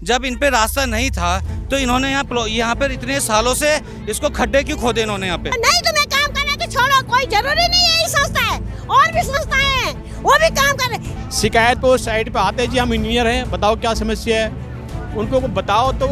जब इन पे रास्ता नहीं था तो इन्होंने यहाँ पर इतने सालों से इसको खड्डे क्यों खोदे इन्होंने यहाँ पे? नहीं तुम्हें काम करना तो छोड़ो, कोई जरूरी नहीं है। ये संस्था है और भी संस्थाएं हैं, वो भी काम कर रहे। शिकायत पे उस साइड पे आते हैं, जी हम इंजीनियर हैं, बताओ क्या समस्या है, उनको बताओ तो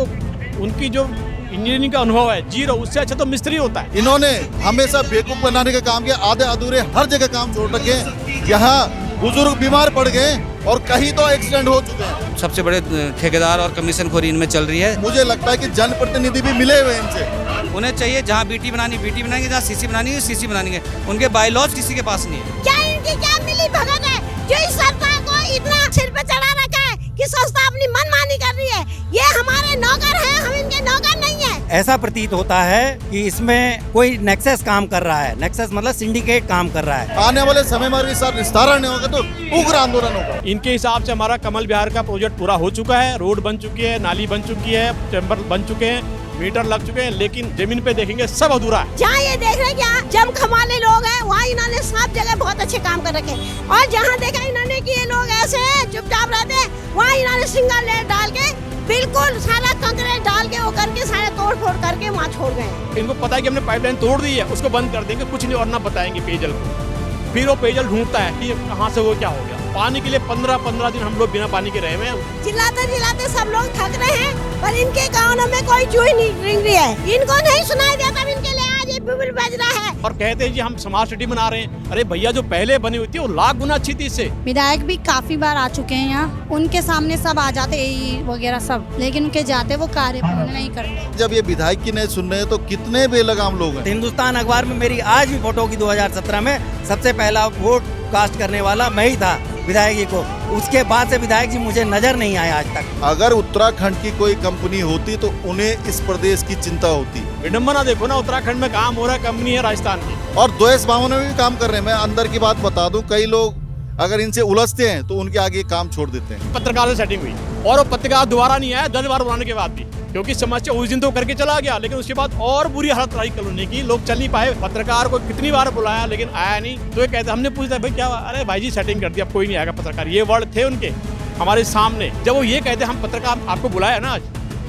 उनकी जो इंजीनियरिंग का अनुभव है जीरो, उससे अच्छा तो मिस्त्री होता है। इन्होंने हमेशा बेवकूफ बनाने का काम किया, आधे अधूरे हर जगह काम छोड़ रखे। यहाँ बुजुर्ग बीमार पड़ गए और कहीं तो एक्सीडेंट हो चुके हैं। सबसे बड़े ठेकेदार और कमीशनखोरी इनमें चल रही है। मुझे लगता है कि जनप्रतिनिधि भी मिले हुए इनसे। उन्हें चाहिए जहाँ बीटी बनानी बीटी बनाएंगे, जहाँ सीसी बनानी है सीसी बनाएंगे। उनके बायलॉज किसी के पास नहीं है। क्या इनकी क्या मिली भगत है जो इस संस्था को इतना सिर पे चढ़ा रखा है कि संस्था अपनी मनमानी कर रही है? ये हमारे नौकर हैं, हम इनके नौकर नहीं है। ऐसा प्रतीत होता है कि इसमें कोई नेक्सस काम कर रहा है। नेक्सस मतलब सिंडिकेट काम कर रहा है। आने वाले समय में भी सर निस्तारण नहीं होगा तो उग्र आंदोलन होगा। इनके हिसाब से हमारा कमल विहार का प्रोजेक्ट पूरा हो चुका है, रोड बन चुकी है, नाली बन चुकी है, चैम्बर बन चुके हैं, मीटर लग चुके हैं, लेकिन जमीन पे देखेंगे सब अधूरा है। जहाँ ये देख रहे हैं क्या जम खमाले लोग हैं, वहाँ इन्होंने सब जगह बहुत अच्छे काम कर रखे। और जहाँ देखा इन्होंने कि ये लोग ऐसे चुपचाप रहते हैं, वहाँ इन्होंने सिंगल लेयर डाल के बिल्कुल सारा कंक्रीट डाल के वो करके सारे तोड़ फोड़ करके वहाँ छोड़ गए। इनको पता है कि हमने पाइपलाइन तोड़ दी है, उसको बंद कर देंगे, कुछ नहीं और ना बताएंगे पेयजल को। फिर वो पेयजल ढूंढता है कि कहाँ से वो क्या हो गया। पानी के लिए 15-15 दिन हम लोग बिना पानी के रहे हैं। चिल्लाते सब लोग थक रहे हैं, पर इनके कानों में कोई चूही नहीं रिंग रही है। इनको नहीं सुनाई देता, इनके लिए आज ये बिल्कुल बज रहा है। और कहते हैं जी हम स्मार्ट सिटी बना रहे हैं। अरे भैया जो पहले बनी हुई थी वो लाख गुना अच्छी थी इससे। विधायक भी काफी बार आ चुके हैं यहाँ, उनके सामने सब आ जाते वगैरह सब, लेकिन उनके जाते वो कार्य पूर्ण नहीं करते। जब ये विधायक की नहीं सुन रहे हैं तो कितने बेलगाम लोग हैं। हिंदुस्तान अखबार में मेरी आज भी फोटो की 2017 में सबसे पहला वोट कास्ट करने वाला मैं ही था विधायक जी को। उसके बाद से विधायक जी मुझे नजर नहीं आए आज तक। अगर उत्तराखंड की कोई कंपनी होती तो उन्हें इस प्रदेश की चिंता होती। विडम्बना देखो ना, उत्तराखंड में काम हो रहा है, कंपनी है राजस्थान की, और द्वेष भावना में भी काम कर रहे हैं। मैं अंदर की बात बता दूं, कई लोग अगर इनसे उलझते हैं तो उनके आगे काम छोड़ देते हैं। पत्रकार से सेटिंग हुई और वो पत्रकार दोबारा नहीं आया 10 बार बुलाने के बाद भी, क्योंकि समस्या उस दिन तो करके चला गया, लेकिन उसके बाद और बुरी हालत रही कॉलोनी की, लोग चल नहीं पाए। पत्रकार को कितनी बार बुलाया लेकिन आया नहीं। तो ये कहते, हमने पूछा भाई क्या, अरे भाई जी सेटिंग कर दिया, अब कोई नहीं आएगा पत्रकार। ये वर्ड थे उनके हमारे सामने। जब वो ये कहते हम पत्रकार आपको बुलाया ना, आज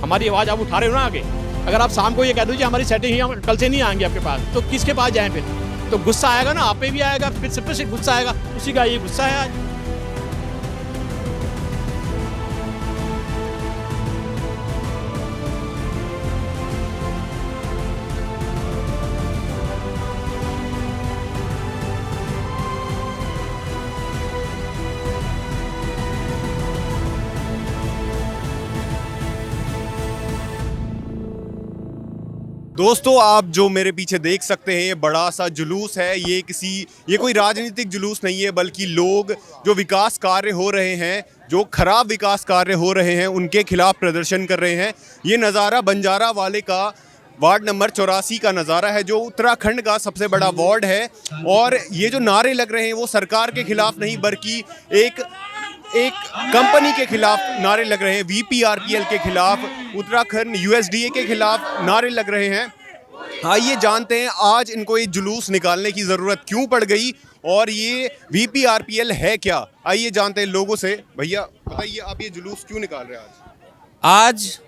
हमारी आवाज आप उठा रहे हो ना आगे, अगर आप शाम को ये कह दो हमारी सेटिंग ही कल से नहीं आएंगे आपके पास, तो किसके पास जाए फिर? तो गुस्सा आएगा ना, आप पे भी आएगा, फिर सब पे से गुस्सा आएगा। उसी का ये गुस्सा है आज। दोस्तों, आप जो मेरे पीछे देख सकते हैं ये बड़ा सा जुलूस है। ये कोई राजनीतिक जुलूस नहीं है, बल्कि लोग जो विकास कार्य हो रहे हैं, जो खराब विकास कार्य हो रहे हैं, उनके खिलाफ प्रदर्शन कर रहे हैं। ये नज़ारा बंजारा वाले का वार्ड नंबर 84 का नज़ारा है, जो उत्तराखंड का सबसे बड़ा वार्ड है। और ये जो नारे लग रहे हैं वो सरकार के खिलाफ नहीं, बल्कि एक कंपनी के खिलाफ नारे लग रहे हैं। VPRPL के खिलाफ, उत्तराखंड USDA के खिलाफ नारे लग रहे हैं। आइए जानते हैं आज इनको ये जुलूस निकालने की ज़रूरत क्यों पड़ गई और ये VPRPL है क्या। आइए जानते हैं लोगों से। भैया बताइए, आप ये जुलूस क्यों निकाल रहे हैं आज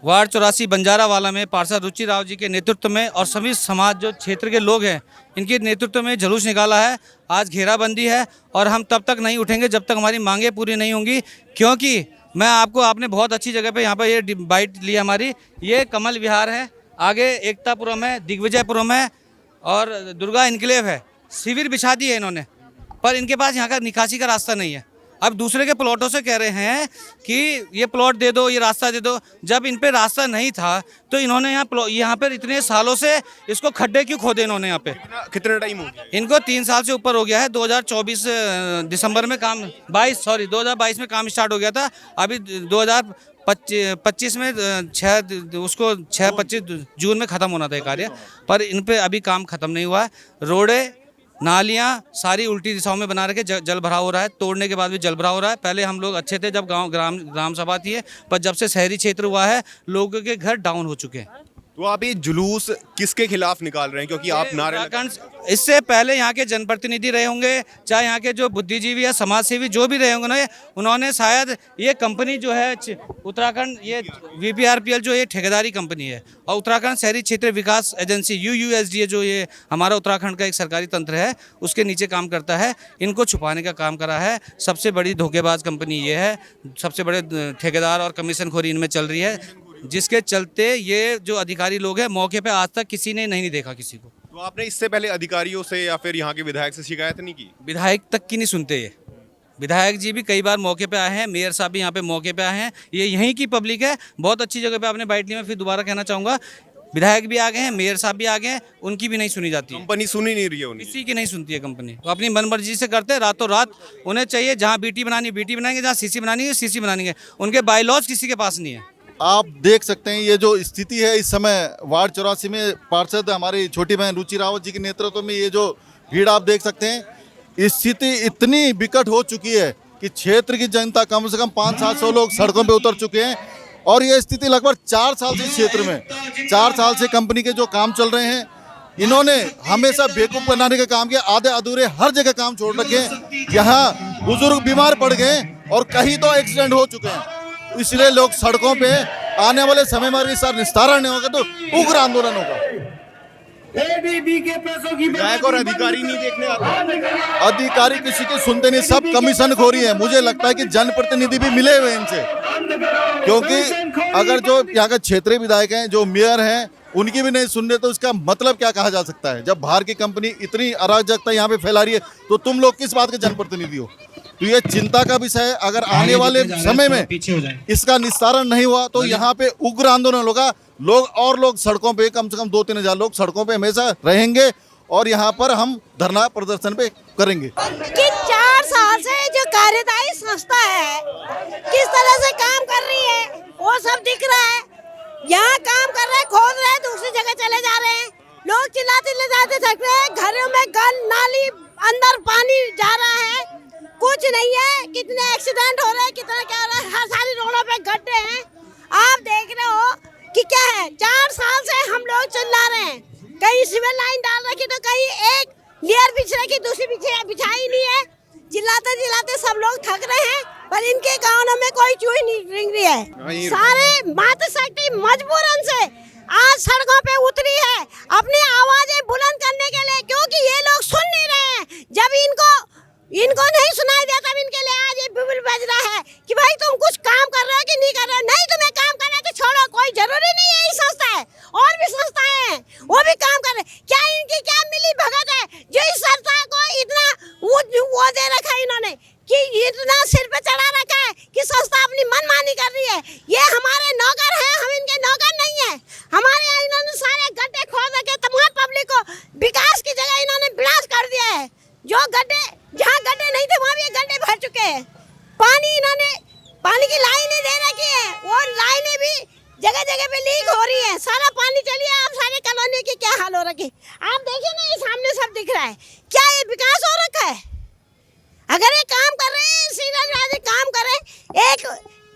वार्ड 84 बंजारा वाला में पार्षद रुचि राव जी के नेतृत्व में और सभी समाज जो क्षेत्र के लोग हैं इनके नेतृत्व में जुलूस निकाला है। आज घेराबंदी है और हम तब तक नहीं उठेंगे जब तक हमारी मांगें पूरी नहीं होंगी। क्योंकि आपने बहुत अच्छी जगह पे यहाँ पर ये बाइट ली हमारी। ये कमल विहार है, आगे एकतापुरम है, दिग्विजयपुरम है और दुर्गा इनक्लेव है। शिविर बिछा दी है इन्होंने, पर इनके पास यहाँ का निकासी का रास्ता नहीं है। अब दूसरे के प्लॉटों से कह रहे हैं कि ये प्लॉट दे दो, ये रास्ता दे दो। जब इन पे रास्ता नहीं था तो इन्होंने यहाँ पर इतने सालों से इसको खड्डे क्यों खोदे इन्होंने यहाँ पे? कितना टाइम हो गया इनको? 3 साल से ऊपर हो गया है। 2024 दिसंबर में 2022 में काम स्टार्ट हो गया था। अभी 2025 में 25 जून में ख़त्म होना था ये कार्य, पर इन पे अभी काम ख़त्म नहीं हुआ है। रोडे नालियाँ सारी उल्टी दिशाओं में बना रखे, जल भराव हो रहा है। तोड़ने के बाद भी जल भराव हो रहा है। पहले हम लोग अच्छे थे जब ग्राम सभा थी, पर जब से शहरी क्षेत्र हुआ है लोगों के घर डाउन हो चुके हैं। तो आप ये जुलूस किसके खिलाफ निकाल रहे हैं, क्योंकि आप नारे उत्तराखंड इससे पहले यहाँ के जनप्रतिनिधि रहे होंगे, चाहे यहाँ के जो बुद्धिजीवी या समाजसेवी जो भी रहे होंगे ना, उन्होंने शायद ये कंपनी जो है उत्तराखंड, ये VPRPL जो ये ठेकेदारी कंपनी है, और उत्तराखंड शहरी क्षेत्र विकास एजेंसी UUSDA जो ये हमारा उत्तराखंड का एक सरकारी तंत्र है, उसके नीचे काम करता है। इनको छुपाने का काम करा है। सबसे बड़ी धोखेबाज कंपनी ये है, सबसे बड़े ठेकेदार और कमीशनखोरी इनमें चल रही है, जिसके चलते ये जो अधिकारी लोग हैं मौके पे आज तक किसी ने नहीं देखा किसी को। तो आपने इससे पहले अधिकारियों से या फिर यहाँ के विधायक से शिकायत नहीं की? विधायक तक की नहीं सुनते ये। विधायक जी भी कई बार मौके पे आए हैं, मेयर साहब भी यहाँ पे मौके पे आए हैं। ये यहीं की पब्लिक है, बहुत अच्छी जगह पे आपने बैठ ली। मैं फिर दोबारा कहना चाहूँगा, विधायक भी आ गए हैं, मेयर साहब भी आ गए हैं, उनकी भी नहीं सुनी जाती है। कंपनी सुन ही नहीं रही है उन्हें। किसी की नहीं सुनती है कंपनी। वो अपनी मनमर्जी से करते हैं, रातों रात उन्हें चाहिए जहाँ BT बनानी BT बनाएंगे, जहाँ CC बनानी है CC बनाएंगे। उनके बायलॉज किसी के पास नहीं है। आप देख सकते हैं ये जो स्थिति है इस समय वार्ड 84 में पार्षद हमारी छोटी बहन रुचि रावत जी के नेतृत्व में, ये जो भीड़ आप देख सकते हैं, स्थिति इतनी विकट हो चुकी है कि क्षेत्र की जनता कम से कम 500-700 लोग सड़कों पे उतर चुके हैं। और ये स्थिति लगभग 4 साल से क्षेत्र में 4 साल से कंपनी के जो काम चल रहे हैं, इन्होंने हमेशा बेवकूफ़ बनाने का काम किया। आधे अधूरे हर जगह काम छोड़ रखे हैं। यहाँ बुजुर्ग बीमार पड़ गए और कहीं तो एक्सीडेंट हो चुके हैं, इसलिए लोग सड़कों पे आने वाले समय में सर निस्तारण नहीं होगा तो उग्र आंदोलन होगा। विधायक और अधिकारी नहीं देखने आते। अधिकारी किसी की सुनते नहीं, सब कमीशन खोरी है। मुझे लगता है कि जनप्रतिनिधि भी मिले हुए इनसे, क्योंकि अगर जो यहाँ के क्षेत्रीय विधायक हैं, जो मेयर हैं, उनकी भी नहीं सुन रहे तो इसका मतलब क्या कहा जा सकता है? जब बाहर की कंपनी इतनी अराजकता यहाँ पे फैला रही है तो तुम लोग किस बात के जनप्रतिनिधि हो? तो ये चिंता का विषय है। अगर आने वाले समय में इसका निस्तारण नहीं हुआ तो यहाँ पे उग्र आंदोलन होगा। लोग सड़कों पे, कम से कम 2-3 हजार लोग सड़कों पे हमेशा रहेंगे और यहाँ पर हम धरना प्रदर्शन पे करेंगे। कि 4 साल से जो कार्यदायी संस्था है किस तरह से काम कर रही है वो सब दिख रहा है। यहाँ काम कर रहे हैं, खोद रहे हैं, दूसरी जगह चले जा रहे हैं। लोग चिल्लाते थक रहे हैं, घरों में गल नाली अंदर पानी जा रहा है, कुछ नहीं है। कितने एक्सीडेंट हो रहे हैं, कितना क्या हो रहा है, हर सारी रोडों पे गड्ढे हैं। आप देख रहे हो कि क्या है। 4 साल से हम लोग चिल्ला रहे हैं, कहीं सिविल लाइन डाल रखी तो कहीं एक लेयर बिछ रखी, दूसरी बिछाई नहीं है। चिल्लाते सब लोग थक रहे हैं, पर इनके कानों में कोई चूही नहीं रिंग रही है। सारे मातृशक्ति मजबूरन से आज सड़कों पे उतरी है अपनी आवाजें बुलंद करने के लिए, क्योंकि ये लोग सुन नहीं रहे हैं। जब इनको नहीं सुनाई देता, तब इनके लिए आज ये बिगुल बज रहा है कि भाई तुम कुछ काम कर रहे हो कि नहीं कर रहे हो। नहीं, तुम्हें काम करना है तो छोड़ो, कोई जरूरी नहीं है। ये संस्था है, और भी संस्थाएं हैं, वो भी काम कर रहे। क्या इनकी क्या मिली भगत है जो इस संस्था को इतना वो दे रखा है इन्होंने, कि इतना सिर पे चढ़ा रखा है कि संस्था अपनी मनमानी कर रही है। ये हमारे नौकर हैं, हम इनके नौकर नहीं है। हमारे यहाँ इन्होंने सारे गड्ढे खोद रखे, तमाम पब्लिक को विकास की जगह इन्होंने विनाश कर दिया है। जो गड्ढे, जहाँ गड्ढे नहीं थे वहाँ भी गड्ढे भर चुके हैं। पानी की लाइनें दे रखी है, वो लाइनें भी जगह जगह पे लीक हो रही है। सारा पानी चलिए, आप सारे कॉलोनी की क्या हाल हो रखी आप देखिए ना, ये सामने सब दिख रहा है। क्या ये विकास हो रखा है? अगर ये काम कर रहे हैं, सीधा काम कर रहे हैं,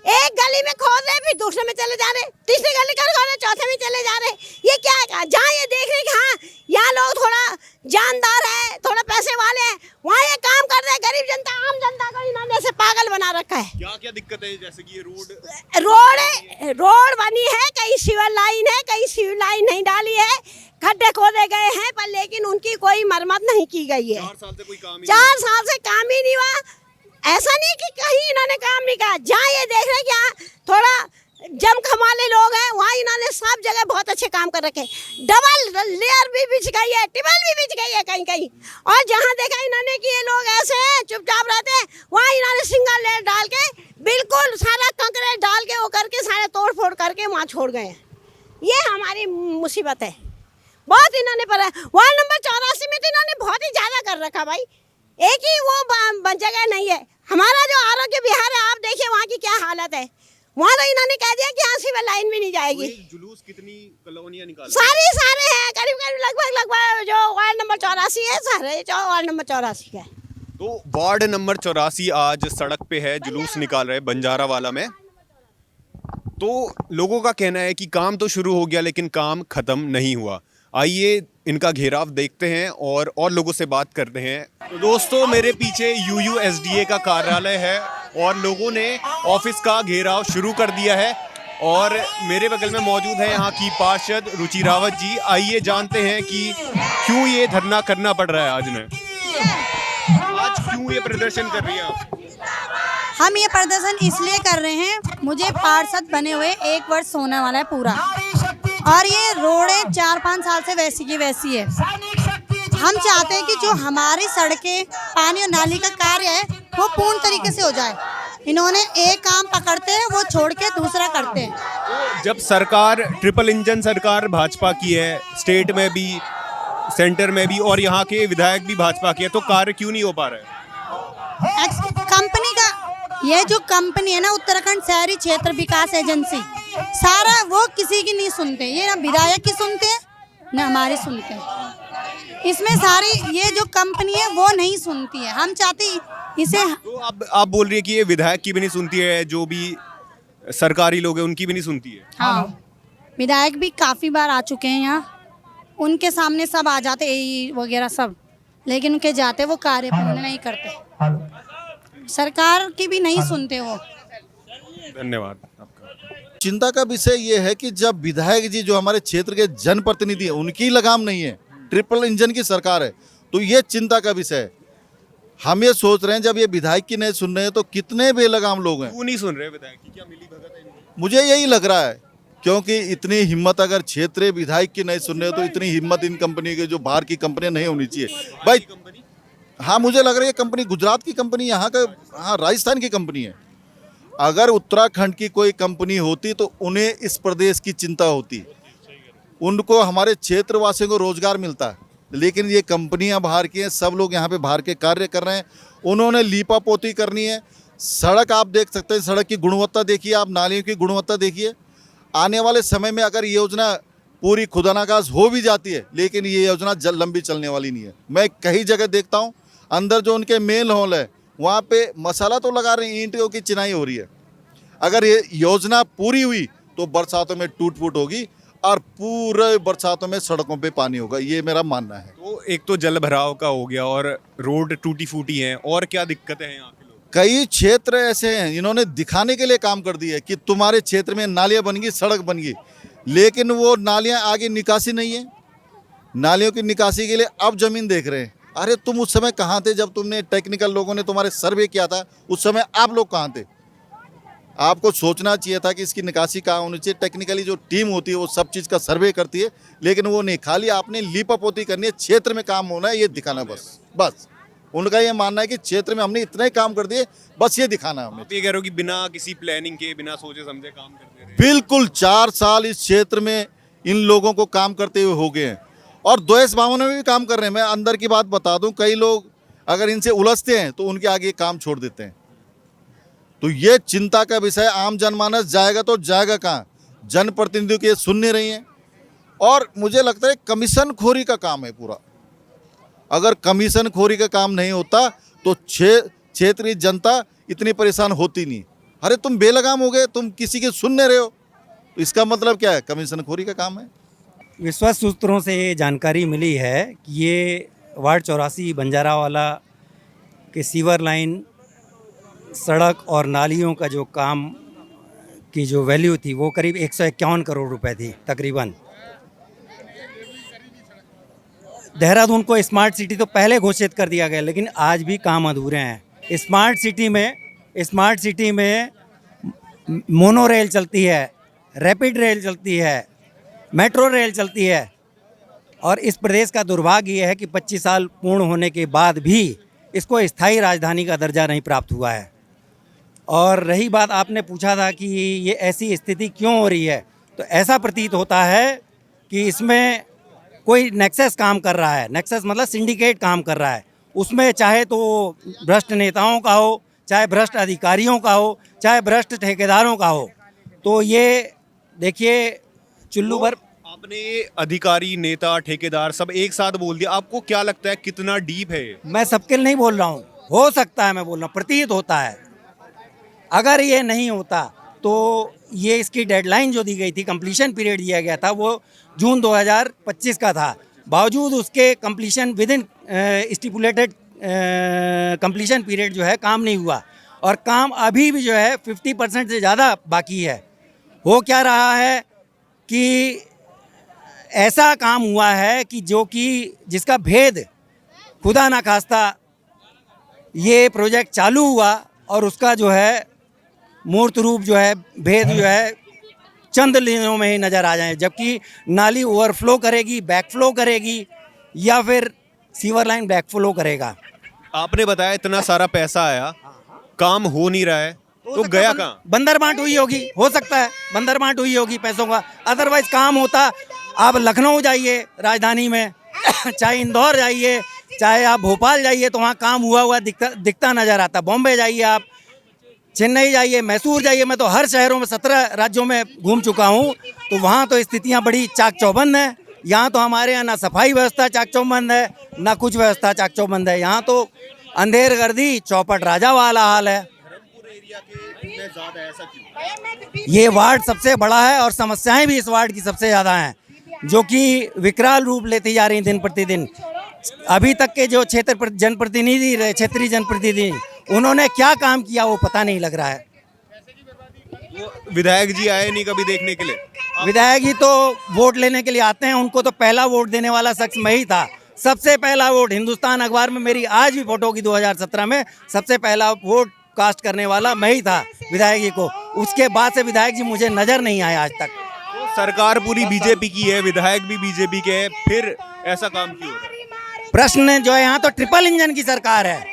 एक गली में खोद रहे, फिर दूसरे में चले जा रहे, तीसरी गली कर खोद रहे, चौथे में चले जा रहे। ये क्या है? जहाँ ये देख रहे कि हाँ यहाँ लोग थोड़ा जानदार है, थोड़ा पैसे वाले हैं, वहाँ ये काम कर रहे हैं। गरीब जनता, आम जनता को इन्होंने ऐसे पागल बना रखा है। क्या दिक्कत है? जैसे कि ये रोड बनी है, कहीं सिविल लाइन है, कहीं सिविल लाइन नहीं डाली है, खड्डे खोदे गए हैं, पर लेकिन उनकी कोई मरम्मत नहीं की गई है। 4 साल से कोई काम ही 4 साल से काम ही नहीं हुआ। ऐसा नहीं कि कहीं इन्होंने काम नहीं किया। जहाँ ये देख रहे हैं कि थोड़ा जमखम वाले लोग हैं, वहाँ इन्होंने सब जगह बहुत अच्छे काम कर रखे। डबल लेयर भी बिछ गई है, टिबल भी बिछ गई है कहीं। और जहाँ देखा इन्होंने कि ये लोग ऐसे हैं, चुपचाप रहते हैं, वहाँ इन्होंने सिंगल लेयर डाल के बिल्कुल सारा कंकरेट डाल के वो करके सारे तोड़ फोड़ करके वहाँ छोड़ गए हैं। ये हमारी मुसीबत है। बहुत इन्होंने पर वार्ड नंबर 84 में तो इन्होंने बहुत ही ज्यादा कर रखा भाई। एक ही वो जगह नहीं है। हमारा जो आरोग्य विहार है, आप देखिए वहाँ की क्या हालत है। वहाँ तो इन्होंने कह दिया कि यहाँ सिविल लाइन भी नहीं जाएगी। जुलूस कितनी कॉलोनियां निकाल सारे हैं, करीब लगभग जो वार्ड नंबर 84 है, सारे वार्ड नंबर 84 का है। तो वार्ड नंबर 84 आज सड़क पे है, जुलूस निकाल रहे बंजारा वाला में। तो लोगों का कहना है कि काम तो शुरू हो गया लेकिन काम खत्म नहीं हुआ। आइए इनका घेराव देखते हैं और लोगों से बात करते हैं। तो दोस्तों मेरे पीछे UUSDA का कार्यालय है और लोगों ने ऑफिस का घेराव शुरू कर दिया है और मेरे बगल में मौजूद है यहाँ की पार्षद रुचि रावत जी। आइए जानते हैं कि क्यों ये धरना करना पड़ रहा है आज क्यों ये प्रदर्शन कर रही है आप? हम ये प्रदर्शन इसलिए कर रहे हैं, मुझे पार्षद बने हुए 1 वर्ष होने वाला है पूरा, और ये रोडें 4-5 साल से वैसी की वैसी है। हम चाहते हैं कि जो हमारी सड़कें, पानी और नाली का कार्य है वो पूर्ण तरीके से हो जाए। इन्होंने एक काम पकड़ते हैं, वो छोड़ के दूसरा करते हैं। जब सरकार ट्रिपल इंजन सरकार भाजपा की है, स्टेट में भी सेंटर में भी, और यहाँ के विधायक भी भाजपा के हैं, तो कार्य क्यों नहीं हो पा रहा है? कंपनी का ये जो कंपनी है ना, उत्तराखंड शहरी क्षेत्र विकास एजेंसी, सारा वो किसी की नहीं सुनते। ये ना विधायक की सुनते हैं ना हमारी सुनते हैं। इसमें सारी ये जो कंपनी है वो नहीं सुनती है। हम चाहते इसे तो आप बोल रही है कि ये विधायक की भी नहीं सुनती है, जो भी सरकारी लोग हैं उनकी भी नहीं सुनती है? हाँ, विधायक भी काफ़ी बार आ चुके हैं यहाँ, उनके सामने सब आ जाते एई वगैरह सब, लेकिन उनके जाते वो कार्य पूर्ण नहीं करते। सरकार की भी नहीं सुनते वो। धन्यवाद आपका। चिंता का विषय ये है कि जब विधायक जी जो हमारे क्षेत्र के जनप्रतिनिधि हैं उनकी लगाम नहीं है, ट्रिपल इंजन की सरकार है, तो ये चिंता का विषय है। हम ये सोच रहे हैं जब ये विधायक की नहीं सुन रहे हैं तो कितने बेलगाम लोग हैं। क्यों नहीं सुन रहे विधायक की? क्या मिली भगत है इनकी? मुझे यही लग रहा है, क्योंकि इतनी हिम्मत अगर क्षेत्रीय विधायक की नहीं सुन रहे हो तो इतनी हिम्मत इन कंपनी के जो बाहर की कंपनियां नहीं होनी चाहिए भाई। हाँ, मुझे लग रही है कंपनी गुजरात की कंपनी, यहाँ का, हाँ राजस्थान की कंपनी है। अगर उत्तराखंड की कोई कंपनी होती तो उन्हें इस प्रदेश की चिंता होती, उनको हमारे क्षेत्रवासियों को रोजगार मिलता है। लेकिन ये कंपनियां बाहर की हैं, सब लोग यहाँ पे बाहर के कार्य कर रहे हैं। उन्होंने लीपापोती करनी है। सड़क आप देख सकते हैं, सड़क की गुणवत्ता देखिए, आप नालियों की गुणवत्ता देखिए। आने वाले समय में अगर ये योजना पूरी खुदानागाज हो भी जाती है, लेकिन ये योजना लंबी चलने वाली नहीं है। मैं कई जगह देखता हूँ, अंदर जो उनके मेल हॉल है वहाँ पे मसाला तो लगा रहे हैं, ईंटों की चिनाई हो रही है। अगर ये योजना पूरी हुई तो बरसातों में टूट फूट होगी और पूरे बरसातों में सड़कों पे पानी होगा, ये मेरा मानना है। तो एक तो जल भराव का हो गया और रोड टूटी फूटी हैं, और क्या दिक्कतें हैं यहाँ के लोग? कई क्षेत्र ऐसे हैं इन्होंने दिखाने के लिए काम कर दिया है कि तुम्हारे क्षेत्र में नालियाँ बन गई, सड़क बन गई, लेकिन वो नालियाँ आगे निकासी नहीं है। नालियों की निकासी के लिए अब जमीन देख रहे हैं। अरे तुम उस समय कहाँ थे जब तुमने टेक्निकल लोगों ने तुम्हारे सर्वे किया था? उस समय आप लोग कहाँ थे? आपको सोचना चाहिए था कि इसकी निकासी कहाँ होनी चाहिए। टेक्निकली जो टीम होती है वो सब चीज़ का सर्वे करती है, लेकिन वो नहीं, खाली आपने लीपापोती करनी है, क्षेत्र में काम होना है, ये दिखाना बस। उनका ये मानना है कि क्षेत्र में हमने इतना ही काम कर दिए, बस ये दिखाना है हमें। आप ये कह रहे हो कि बिना किसी प्लानिंग के, बिना सोचे समझे काम करते रहे? बिल्कुल, 4 साल इस क्षेत्र में इन लोगों को काम करते हुए हो गए हैं और द्वेष भावना में भी काम कर रहे हैं। मैं अंदर की बात बता दूं, कई लोग अगर इनसे उलझते हैं तो उनके आगे काम छोड़ देते हैं। तो ये चिंता का विषय। आम जनमानस जाएगा तो जाएगा कहाँ? जनप्रतिनिधियों की सुन नहीं रही हैं और मुझे लगता है कमीशन खोरी का काम है पूरा। अगर कमीशन खोरी का काम नहीं होता तो क्षेत्रीय जनता इतनी परेशान होती नहीं। अरे तुम बेलगाम हो गए, तुम किसी की सुन नहीं रहे हो, तो इसका मतलब क्या है? कमीशन खोरी का काम है। विश्वस्त सूत्रों से ये जानकारी मिली है कि ये वार्ड 84 बंजारावाला के सीवर लाइन, सड़क और नालियों का जो काम की जो वैल्यू थी वो करीब 151 करोड़ रुपए थी तकरीबन। देहरादून को स्मार्ट सिटी तो पहले घोषित कर दिया गया, लेकिन आज भी काम अधूरे हैं। स्मार्ट सिटी में मोनो रेल चलती है, रैपिड रेल चलती है, मेट्रो रेल चलती है, और इस प्रदेश का दुर्भाग्य ये है कि 25 साल पूर्ण होने के बाद भी इसको स्थायी राजधानी का दर्जा नहीं प्राप्त हुआ है। और रही बात, आपने पूछा था कि ये ऐसी स्थिति क्यों हो रही है, तो ऐसा प्रतीत होता है कि इसमें कोई नेक्सस काम कर रहा है। नेक्सस मतलब सिंडिकेट काम कर रहा है। उसमें चाहे तो भ्रष्ट नेताओं का हो, चाहे भ्रष्ट अधिकारियों का हो, चाहे भ्रष्ट ठेकेदारों का हो। तो ये देखिए चुल्लू भर आपने अधिकारी, नेता, ठेकेदार सब एक साथ बोल दिया। आपको क्या लगता है कितना डीप है ये? मैं सबके लिए नहीं बोल रहा हूँ, हो सकता है, मैं बोल रहा हूँ प्रतीत होता है। अगर ये नहीं होता तो ये इसकी डेडलाइन जो दी गई थी, कंप्लीशन पीरियड दिया गया था, वो जून 2025 का था। बावजूद उसके completion with in stipulated completion period जो है काम नहीं हुआ, और काम अभी भी जो है 50% से ज़्यादा बाकी है। हो क्या रहा है कि ऐसा काम हुआ है कि जिसका भेद खुदा ना खास्ता ये प्रोजेक्ट चालू हुआ और उसका जो है मूर्त रूप जो है, भेद जो है चंद दिनों में ही नज़र आ जाए, जबकि नाली ओवरफ्लो करेगी, बैकफ्लो करेगी, या फिर सीवर लाइन बैकफ्लो करेगा। आपने बताया इतना सारा पैसा आया, काम हो नहीं रहा है, तो गया कहाँ? बंदर बांट हुई होगी, हो सकता है बंदर बांट हुई होगी पैसों का, अदरवाइज काम होता। आप लखनऊ जाइए राजधानी में, चाहे इंदौर जाइए, चाहे आप भोपाल जाइए, तो वहाँ काम हुआ दिखता नज़र आता। बॉम्बे जाइए, आप चेन्नई जाइए, मैसूर जाइए, मैं तो हर शहरों में 17 राज्यों में घूम चुका हूँ, तो वहाँ तो स्थितियाँ बड़ी चाक चौबंद हैं। यहाँ तो हमारे यहाँ ना सफाई व्यवस्था चाक चौबंद है, ना कुछ व्यवस्था चाक चौबंद है। यहाँ तो अंधेर गर्दी चौपट राजा वाला हाल है। ये वार्ड सबसे बड़ा है और समस्याएं भी इस वार्ड की सबसे ज़्यादा हैं, जो कि विकराल रूप लेती जा रही दिन प्रतिदिन। अभी तक के जो क्षेत्रीय जनप्रतिनिधि उन्होंने क्या काम किया वो पता नहीं लग रहा है। विधायक जी आए नहीं कभी देखने के लिए? विधायक जी तो वोट लेने के लिए आते हैं, उनको तो पहला वोट देने वाला शख्स मैं ही था। सबसे पहला वोट हिंदुस्तान अखबार में मेरी आज भी फोटो की 2017 में सबसे पहला वोट कास्ट करने वाला मैं ही था विधायक जी को। उसके बाद से विधायक जी मुझे नजर नहीं आए आज तक। तो सरकार पूरी बीजेपी की है, विधायक भी बीजेपी के हैं, फिर ऐसा काम क्यों हो रहा है? प्रश्न जो है, यहाँ तो ट्रिपल इंजन की सरकार है,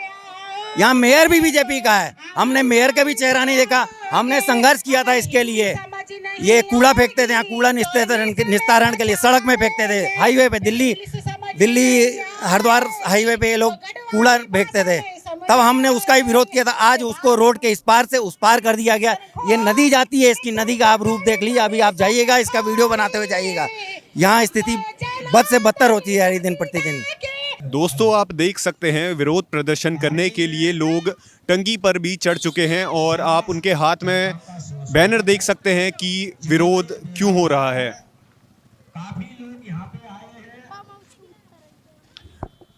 यहाँ मेयर भी बीजेपी का है। हमने मेयर का भी चेहरा नहीं देखा। हमने संघर्ष किया था इसके लिए, ये कूड़ा फेंकते थे, यहाँ कूड़ा निस्तारण के लिए सड़क में फेंकते थे, हाईवे पे दिल्ली हरिद्वार हाईवे पे ये लोग कूड़ा फेंकते थे, तब हमने उसका ही विरोध किया था। आज उसको रोड के इस पार से उस पार कर दिया गया। ये नदी जाती है, इसकी नदी का आप रूप देख लीजिए, अभी आप जाइएगा, इसका वीडियो बनाते हुए जाइएगा। यहाँ स्थिति बद से बदतर होती है दिन प्रतिदिन। दोस्तों, आप देख सकते हैं विरोध प्रदर्शन करने के लिए लोग टंकी पर भी चढ़ चुके हैं, और आप उनके हाथ में बैनर देख सकते हैं कि विरोध क्यों हो रहा है।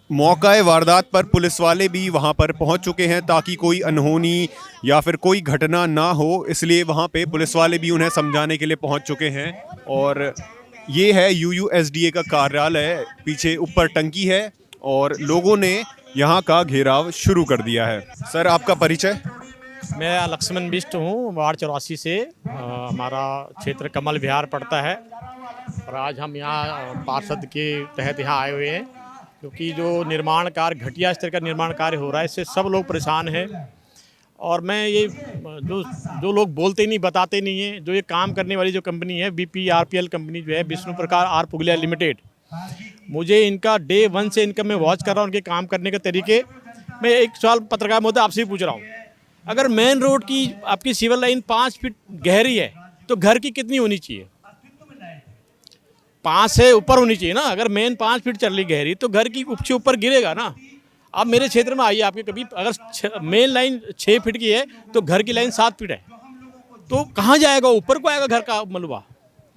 मौका वारदात पर पुलिस वाले भी वहां पर पहुंच चुके हैं ताकि कोई अनहोनी या फिर कोई घटना ना हो, इसलिए वहां पे पुलिस वाले भी उन्हें समझाने के लिए पहुंच चुके हैं। और ये है UUSDA का कार्यालय, पीछे ऊपर टंकी है और लोगों ने यहाँ का घेराव शुरू कर दिया है। सर, आपका परिचय? मैं लक्ष्मण बिष्ट हूँ, वार्ड 84 से। हमारा क्षेत्र कमल विहार पड़ता है, और आज हम यहाँ पार्षद के तहत यहाँ आए हुए हैं, क्योंकि जो निर्माण कार्य, घटिया स्तर का निर्माण कार्य हो रहा है, इससे सब लोग परेशान हैं। और मैं ये जो लोग बोलते नहीं, बताते नहीं हैं, जो ये काम करने वाली जो कंपनी है BPRPL कंपनी जो है, विष्णु प्रकार आर पुगलिया लिमिटेड, मुझे इनका डे 1 से इनका मैं वॉच कर रहा हूँ, उनके काम करने के तरीके। मैं एक सवाल पत्रकार महोदय आपसे भी पूछ रहा हूँ, अगर मेन रोड की आपकी सिविल लाइन 5 फीट गहरी है तो घर की कितनी होनी चाहिए? 5 से ऊपर होनी चाहिए ना। अगर मेन 5 फीट चल रही गहरी तो घर की ऊपर ऊपर गिरेगा ना। आप मेरे क्षेत्र में आइए, आपके कभी अगर मेन लाइन 6 फीट की है तो घर की लाइन 7 फीट है, तो कहाँ जाएगा? ऊपर को आएगा घर का मलबा।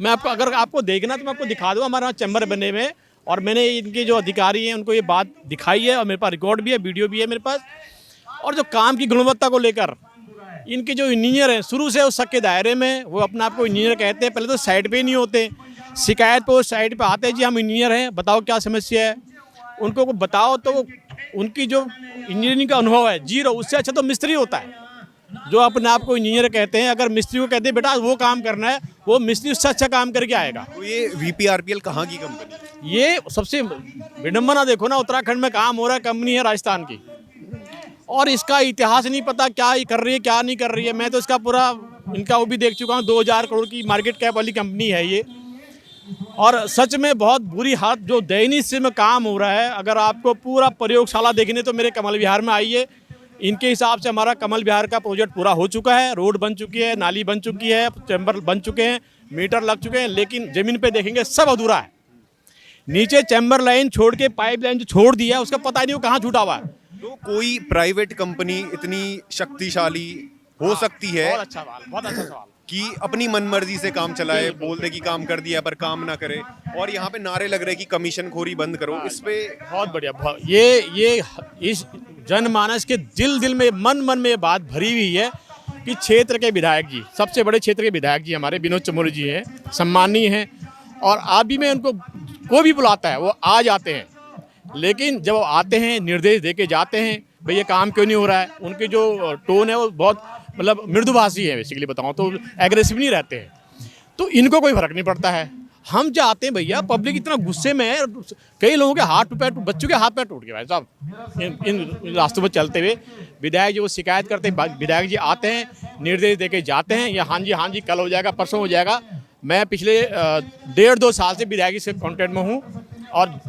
मैं आपको, अगर आपको देखना तो मैं आपको दिखा दूँ, हमारे यहाँ चैम्बर बने हुए हैं, और मैंने इनके जो अधिकारी हैं उनको ये बात दिखाई है, और मेरे पास रिकॉर्ड भी है, वीडियो भी है मेरे पास। और जो काम की गुणवत्ता को लेकर इनके जो इंजीनियर हैं शुरू से उस शक के दायरे में, वो अपने आप को इंजीनियर कहते हैं। पहले तो साइट पे नहीं होते, शिकायत पे वो साइट पे आते हैं, जी हम इंजीनियर हैं, बताओ क्या समस्या है। उनको बताओ तो उनकी जो इंजीनियरिंग का अनुभव है 0, उससे अच्छा तो मिस्त्री होता है जो अपने आप को इंजीनियर कहते हैं। अगर मिस्त्री को कहते हैं बेटा वो काम करना है, वो मिस्त्री उससे अच्छा काम करके आएगा। तो ये VPRPL कहाँ की कंपनी? ये सबसे विडम्बना देखो ना, उत्तराखंड में काम हो रहा है, कंपनी है राजस्थान की, और इसका इतिहास नहीं पता क्या कर रही है क्या नहीं कर रही है। मैं तो इसका पूरा इनका वो भी देख चुका हूँ, 2000 करोड़ की मार्केट कैप वाली कंपनी है ये, और सच में बहुत बुरी हालत, जो दयनीय स्थिति में काम हो रहा है। अगर आपको पूरा प्रयोगशाला देखने तो मेरे कमल विहार में आइए। इनके हिसाब से हमारा कमल विहार का प्रोजेक्ट पूरा हो चुका है, रोड बन चुकी है, नाली बन चुकी है, चैम्बर बन चुके हैं, मीटर लग चुके हैं, लेकिन ज़मीन पे देखेंगे सब अधूरा है। नीचे चैम्बर लाइन छोड़ के पाइप लाइन जो छोड़ दिया है उसका पता ही नहीं वो कहाँ छूटा हुआ है। तो कोई प्राइवेट कंपनी इतनी शक्तिशाली हो सकती है? बहुत अच्छा सवाल, बहुत अच्छा सवाल। कि अपनी मनमर्जी से काम चलाए, बोल दे कि काम कर दिया पर काम ना करे, और यहाँ पे नारे लग रहे कि कमीशन खोरी बंद करो। इस पे बहुत बढ़िया। ये इस जनमानस के दिल में मन में ये बात भरी हुई है कि क्षेत्र के विधायक जी, सबसे बड़े क्षेत्र के विधायक जी हमारे विनोद चमोली जी हैं, सम्मानीय हैं, और आप भी में उनको कोई भी बुलाता है वो आ जाते हैं, लेकिन जब वो आते हैं निर्देश दे के जाते हैं भाई ये काम क्यों नहीं हो रहा है, उनकी जो टोन है वो बहुत मतलब मृदुभाषी है, बेसिकली बताऊँ तो एग्रेसिव नहीं रहते हैं, तो इनको कोई फर्क नहीं पड़ता है। हम चाहते हैं भैया, पब्लिक इतना गुस्से में है, कई लोगों के हाथ पैर, बच्चों के हाथ पैर टूट गए भाई साहब इन रास्तों पर चलते हुए। विधायक जी वो शिकायत करते हैं, विधायक जी आते हैं निर्देश दे के जाते हैं, या हाँ जी कल हो जाएगा परसों हो जाएगा। मैं पिछले 1.5-2 साल से विधायक जी से कॉन्टेक्ट में हूँ, और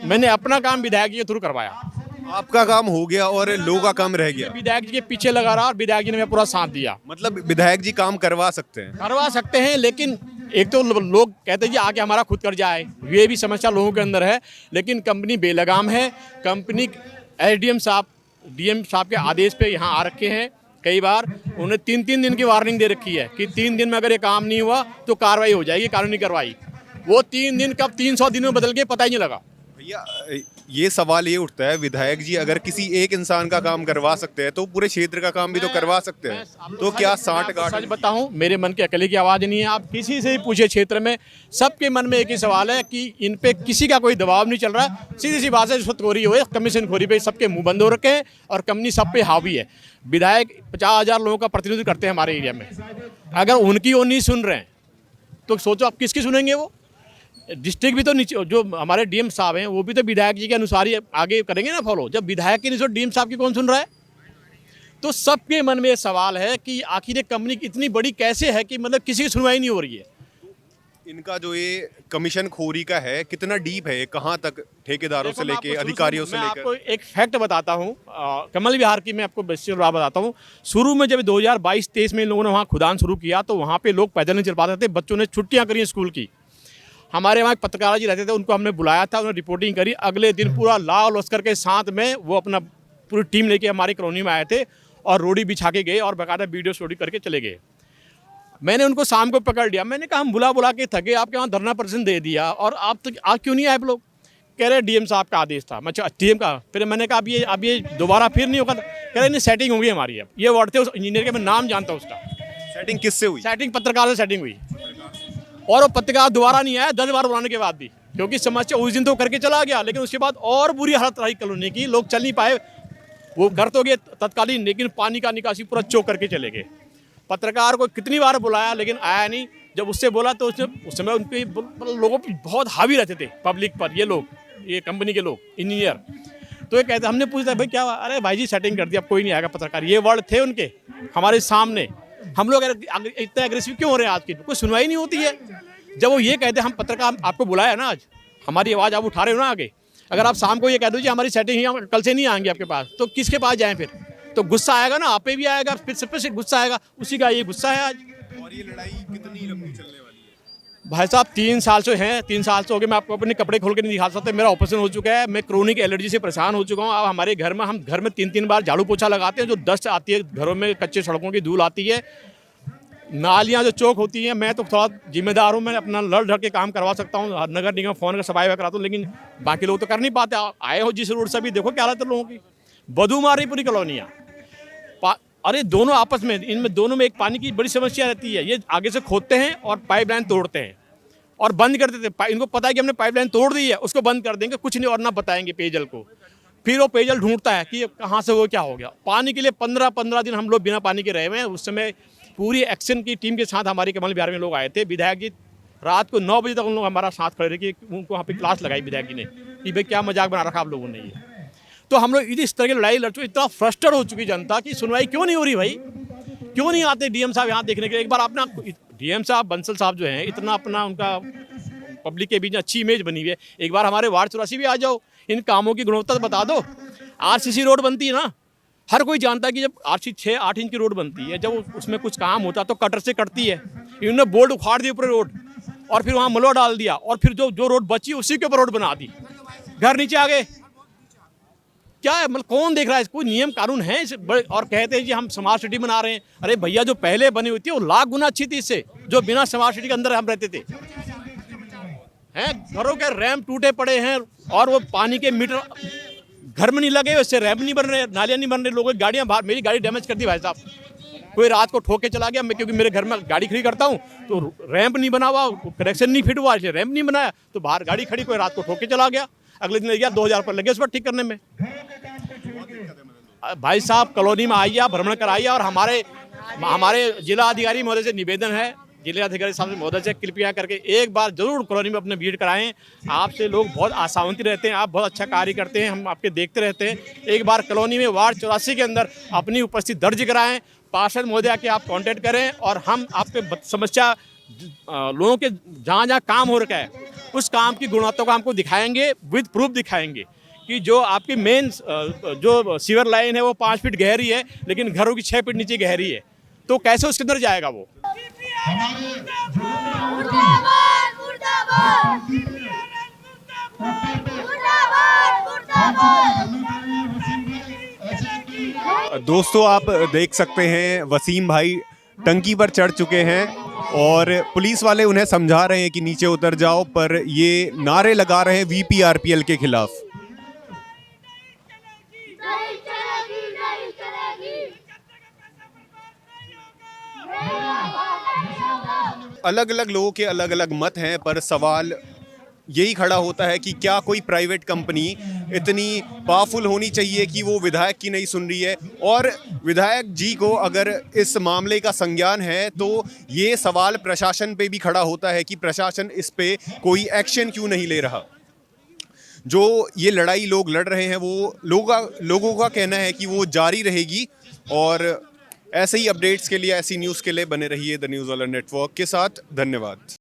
मैंने अपना काम विधायक जी के थ्रू करवाया। आपका काम हो गया और लोगों का काम रह गया। विधायक जी के पीछे लगा रहा और विधायक जी ने मेरा पूरा साथ दिया। मतलब विधायक जी काम करवा सकते हैं, लेकिन एक तो लोग कहते हैं जी आके हमारा खुद कर जाए, ये भी समस्या लोगों के अंदर है, लेकिन कंपनी बेलगाम है। कंपनी एसडीएम साहब डीएम साहब के आदेश पे यहाँ आ रखे हैं, कई बार उन्हें 3-3 दिन की वार्निंग दे रखी है कि 3 दिन में अगर ये काम नहीं हुआ तो कार्रवाई हो जाएगी, कानूनी कार्रवाई। वो 3 दिन कब 300 दिनों में बदल गए पता ही नहीं लगा। भैया ये सवाल ये उठता है, विधायक जी अगर किसी एक इंसान का काम करवा सकते हैं तो पूरे क्षेत्र का काम भी तो करवा सकते हैं, तो क्या 60-60? सच बताऊं, मेरे मन के अकेले की आवाज़ नहीं है। आप किसी से भी पूछे क्षेत्र में, सबके मन में एक ही सवाल है कि इन पे किसी का कोई दबाव नहीं चल रहा। सीधी सी बात है, रिश्वतखोरी हो, कमीशन खोरी पे सबके मुंह बंद हो रखे हैं और कंपनी सब पे हावी है। विधायक 50,000 लोगों का प्रतिनिधित्व करते हैं हमारे एरिया में, अगर उनकी वो नहीं सुन रहे हैं तो सोचो आप किसकी सुनेंगे। वो डिस्ट्रिक्ट भी तो नीचे, जो हमारे डीएम साहब हैं वो भी तो विधायक जी के अनुसार ही आगे करेंगे ना फॉलो। जब विधायक की नहीं सुन, डीएम साहब की कौन सुन रहा है? तो सबके मन में ये सवाल है कि आखिर ये कंपनी इतनी बड़ी कैसे है कि मतलब किसी की सुनवाई नहीं हो रही है। इनका जो ये कमीशन खोरी का है कितना डीप है, कहाँ तक ठेकेदारों से लेके अधिकारियों से लेकर? आपको एक फैक्ट बताता हूँ, कमल विहार की मैं आपको बेसिक बात बताता हूँ। शुरू में जब 2022-23 में इन लोगों ने वहाँ खुदान शुरू किया तो वहाँ पे लोग पैदल नहीं चल पाते थे, बच्चों ने छुट्टियाँ करी स्कूल की। हमारे वहाँ पत्रकार जी रहते थे, उनको हमने बुलाया था, उन्होंने रिपोर्टिंग करी। अगले दिन पूरा लाल लश्कर के साथ में वो अपना पूरी टीम लेके हमारी कॉलोनी में आए थे और रोडी बिछा के गए और बाकायदा वीडियो शूटिंग करके चले गए। मैंने उनको शाम को पकड़ लिया, मैंने कहा हम बुला के थके, आपके वहाँ धरना प्रदर्शन दे दिया और आप तो आज क्यों नहीं आए आप लोग? कह रहे डीएम साहब का आदेश था। मैं डीएम का, फिर मैंने कहा अब ये दोबारा फिर नहीं होगा। कह रहे नहीं सेटिंग होगी हमारी। अब ये वर्ड थे उस इंजीनियर के, मैं नाम जानता हूँ उसका। सेटिंग किससे हुई? सेटिंग पत्रकार से सेटिंग हुई, और वो पत्रकार दोबारा नहीं आया 10 बार बुलाने के बाद भी, क्योंकि समस्या उस दिन तो करके चला गया, लेकिन उसके बाद और बुरी हालत रही कॉलोनी की, लोग चल नहीं पाए। वो घर तो गए तत्कालीन, लेकिन पानी का निकासी पूरा चौक करके चले गए। पत्रकार को कितनी बार बुलाया लेकिन आया नहीं। जब उससे बोला तो उसने उस समय उनके लोगों पर बहुत हावी रहते थे पब्लिक पर, ये लोग, ये कंपनी के लोग, इंजीनियर। तो ये कहते, हमने पूछा भाई क्या, अरे भाई जी सेटिंग कर दी, अब कोई नहीं आएगा पत्रकार। ये वर्ड थे उनके हमारे सामने। हम लोग इतना एग्रेसिव क्यों हो रहे हैं आज की? कोई सुनवाई नहीं होती है। जब वो ये कहते हम पत्रकार आपको बुलाया ना, आज हमारी आवाज़ आप उठा रहे हो ना आगे, अगर आप शाम को ये कह दो जी हमारी सेटिंग ही, हम कल से नहीं आएंगे आपके पास, तो किसके पास जाएं फिर? तो गुस्सा आएगा ना, आप पे भी आएगा, फिर सब पे से गुस्सा आएगा। उसी का ये गुस्सा है आज। और ये लड़ाई कितनी लंबी चलने वाली है? भाई साहब 3 साल से हैं, 3 साल से हो गए। मैं आपको अपने कपड़े खोल के नहीं दिखा सकता, मेरा ऑपरेशन हो चुका है, मैं क्रोनिक एलर्जी से परेशान हो चुका हूँ। अब हमारे घर में, हम घर में 3-3 बार झाड़ू पोछा लगाते हैं, जो डस्ट आती है घरों में, कच्चे सड़कों की धूल आती है, नालियाँ जो चौक होती हैं। मैं तो थोड़ा जिम्मेदार हूँ, मैं अपना लड़ ढड़ के काम करवा सकता हूँ, नगर निगम फ़ोन का सफाई कराता हूँ, लेकिन बाकी लोग तो कर नहीं पाते। आए हो जिस रोड से भी देखो क्या हालत है लोगों की, बदबू मार रही पूरी कॉलोनियाँ। अरे दोनों आपस में, इनमें दोनों में एक पानी की बड़ी समस्या रहती है। ये आगे से खोदते हैं और पाइपलाइन तोड़ते हैं और बंद कर देते हैं। इनको पता है कि हमने पाइपलाइन तोड़ दी है, उसको बंद कर देंगे, कुछ नहीं और ना बताएंगे पेयजल को। फिर वो पेयजल ढूंढता है कि कहाँ से वो क्या हो गया। पानी के लिए 15-15 दिन हम लोग बिना पानी के रहे हुए हैं। उस समय पूरी एक्शन की टीम के साथ हमारी कमल विहार में लोग आए थे। विधायक जी रात को 9 बजे तक उन लोग हमारा साथ खड़े रहे कि उनको वहाँ पे क्लास लगाई विधायक जी ने कि भाई क्या मजाक बना रखा आप लोगों ने। ये तो हम लोग इस तरह की लड़ाई लड़ चुके, इतना फ्रस्ट्रेट हो चुकी जनता की सुनवाई क्यों नहीं हो रही भाई? क्यों नहीं आते डीएम साहब यहाँ देखने के लिए? एक बार अपना डीएम साहब बंसल साहब जो हैं, इतना अपना उनका पब्लिक के बीच अच्छी इमेज बनी हुई है, एक बार हमारे वार्ड 84 भी आ जाओ, इन कामों की गुणवत्ता बता दो। आरसीसी रोड बनती है ना, हर कोई जानता है कि जब आरसी 6-8 इंच की रोड बनती है, जब उसमें कुछ काम होता तो कटर से कटती है। इन्होंने बोर्ड उखाड़ दिए पूरे रोड और फिर वहाँ मलबा डाल दिया और फिर जो रोड बची उसी के ऊपर रोड बना दी, घर नीचे आ गए। क्या है, मतलब कौन देख रहा है, कोई नियम कानून है और कहते हैं जी हम स्मार्ट सिटी बना रहे हैं। अरे भैया, जो पहले बनी हुई थी वो लाख गुना अच्छी थी इससे, जो बिना स्मार्ट सिटी के अंदर हम रहते थे। हैं, घरों के रैंप टूटे पड़े हैं और वो पानी के मीटर घर में नहीं लगे, उससे रैंप नहीं बन रहे, नालियाँ नहीं बन रही, लोगों की गाड़ियाँ बाहर। मेरी गाड़ी डैमेज कर दी भाई साहब, कोई रात को ठोक के चला गया। मैं क्योंकि मेरे घर में गाड़ी खड़ी करता हूँ तो रैंप नहीं बना हुआ, कनेक्शन नहीं फिट हुआ, इसलिए रैंप नहीं बनाया, तो बाहर गाड़ी खड़ी, कोई रात को ठोक के चला गया। अगले दिन गया 2000 रुपये लगे उस पर ठीक करने में। भाई साहब, कॉलोनी में आइए, आप भ्रमण कराइए, और हमारे जिला अधिकारी महोदय से निवेदन है, जिला अधिकारी साहब से महोदय से कृपया करके एक बार जरूर कॉलोनी में अपने विजिट कराएं। आपसे लोग बहुत आशावंती रहते हैं, आप बहुत अच्छा कार्य करते हैं, हम आपके देखते रहते हैं। एक बार कॉलोनी में वार्ड 84 के अंदर अपनी उपस्थिति दर्ज कराएं, पार्षद महोदय के आप कांटेक्ट करें, और हम आपके समस्या लोगों के जहाँ जहाँ काम हो रखा है उस काम की गुणवत्ता को हमको दिखाएंगे, विद प्रूफ दिखाएंगे कि जो आपकी मेन जो सीवर लाइन है वो 5 फीट गहरी है, लेकिन घरों की 6 फीट नीचे गहरी है, तो कैसे उसके अंदर जाएगा वो। दोस्तों, आप देख सकते हैं वसीम भाई टंकी पर चढ़ चुके हैं और पुलिस वाले उन्हें समझा रहे हैं कि नीचे उतर जाओ, पर ये नारे लगा रहे हैं VPRPL के खिलाफ। अलग अलग लोगों के अलग अलग मत हैं, पर सवाल यही खड़ा होता है कि क्या कोई प्राइवेट कंपनी इतनी पावरफुल होनी चाहिए कि वो विधायक की नहीं सुन रही है। और विधायक जी को अगर इस मामले का संज्ञान है तो ये सवाल प्रशासन पे भी खड़ा होता है कि प्रशासन इस पे कोई एक्शन क्यों नहीं ले रहा। जो ये लड़ाई लोग लड़ रहे हैं वो लोगों का कहना है कि वो जारी रहेगी। और ऐसे ही अपडेट्स के लिए, ऐसी न्यूज़ के लिए बने रहिए द न्यूज़ वाला नेटवर्क के साथ। धन्यवाद।